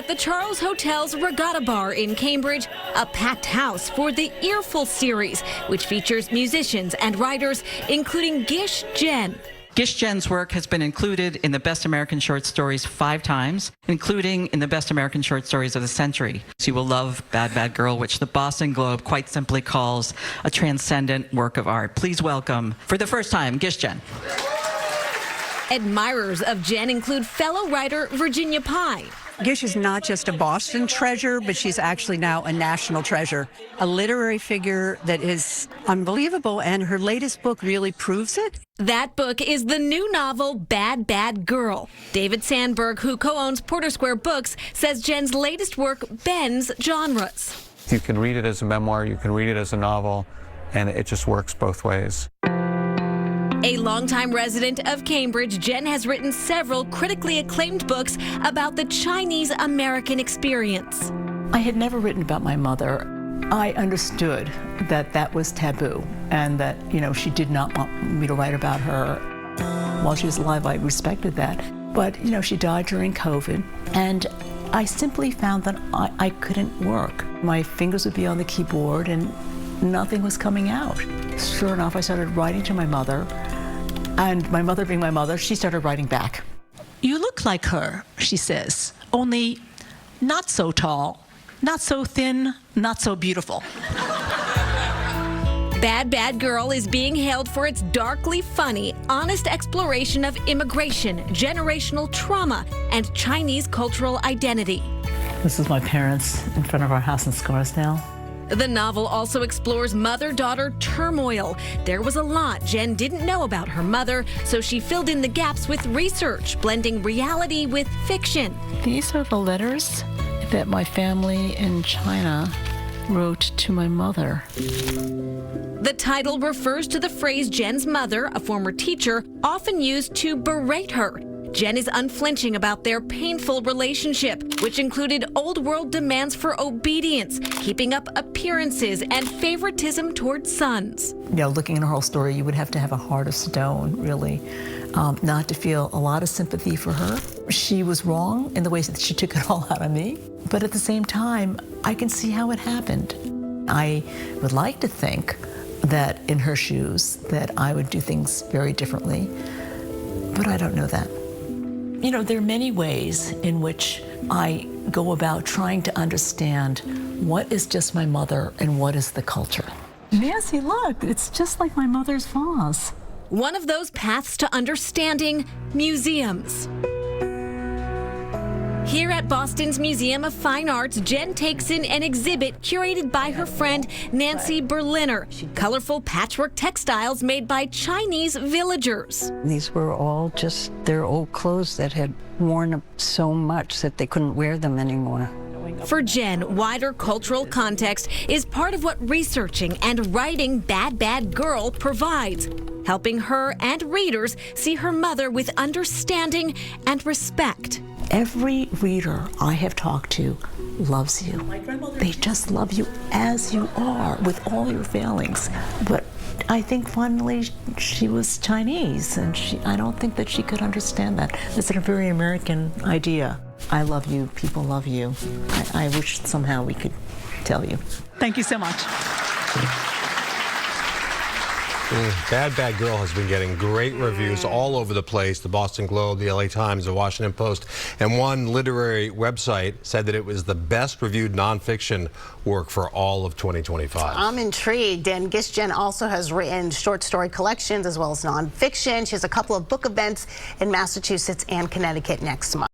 at the Charles Hotel's Regatta Bar in Cambridge, a packed house for the Earful series, which features musicians and writers, including Gish Jen. Gish Jen's work has been included in the Best American Short Stories 5 times, including in the Best American Short Stories of the Century. She will love Bad Bad Girl, which the Boston Globe quite simply calls a transcendent work of art. Please welcome, for the first time, Gish Jen. Admirers of Jen include fellow writer Virginia Pye. Gish is not just a Boston treasure, but she's actually now a national treasure, a literary figure that is unbelievable, and her latest book really proves it. That book is the new novel, Bad Bad Girl. David Sandberg, who co-owns Porter Square Books, says Jen's latest work bends genres. You can read it as a memoir, you can read it as a novel, and it just works both ways. A longtime resident of Cambridge, Jen has written several critically acclaimed books about the Chinese-American experience. I had never written about my mother. I understood that that was taboo and that, she did not want me to write about her. While she was alive, I respected that. But, she died during COVID, and I simply found that I couldn't work. My fingers would be on the keyboard and nothing was coming out. Sure enough, I started writing to my mother, and my mother being my mother, she started writing back. "You look like her," she says, "only not so tall, not so thin, not so beautiful." Bad Bad Girl is being hailed for its darkly funny, honest exploration of immigration, generational trauma, and Chinese cultural identity. This is my parents in front of our house in Scarsdale. The novel also explores mother-daughter turmoil. There was a lot Jen didn't know about her mother, so she filled in the gaps with research, blending reality with fiction. These are the letters that my family in China wrote to my mother. The title refers to the phrase Jen's mother, a former teacher, often used to berate her. Jen is unflinching about their painful relationship, which included old-world demands for obedience, keeping up appearances, and favoritism towards sons. Looking at her whole story, you would have to have a heart of stone, really, not to feel a lot of sympathy for her. She was wrong in the ways that she took it all out of me, but at the same time, I can see how it happened. I would like to think that in her shoes, that I would do things very differently, but I don't know that. There are many ways in which I go about trying to understand what is just my mother and what is the culture. Nancy, look, it's just like my mother's vase. One of those paths to understanding, museums. Here at Boston's Museum of Fine Arts, Jen takes in an exhibit curated by her friend Nancy Berliner. Colorful patchwork textiles made by Chinese villagers. These were all just their old clothes that had worn up so much that they couldn't wear them anymore. For Jen, wider cultural context is part of what researching and writing Bad Bad Girl provides, helping her and readers see her mother with understanding and respect. Every reader I have talked to loves you. They just love you as you are, with all your failings. But I think finally she was Chinese, and I don't think that she could understand that. It's a very American idea. I love you, people love you. I wish somehow we could tell you. Thank you so much. Bad Bad Girl has been getting great reviews all over the place. The Boston Globe, the LA Times, the Washington Post, and one literary website said that it was the best reviewed nonfiction work for all of 2025. I'm intrigued, and Gish Jen also has written short story collections as well as nonfiction. She has a couple of book events in Massachusetts and Connecticut next month.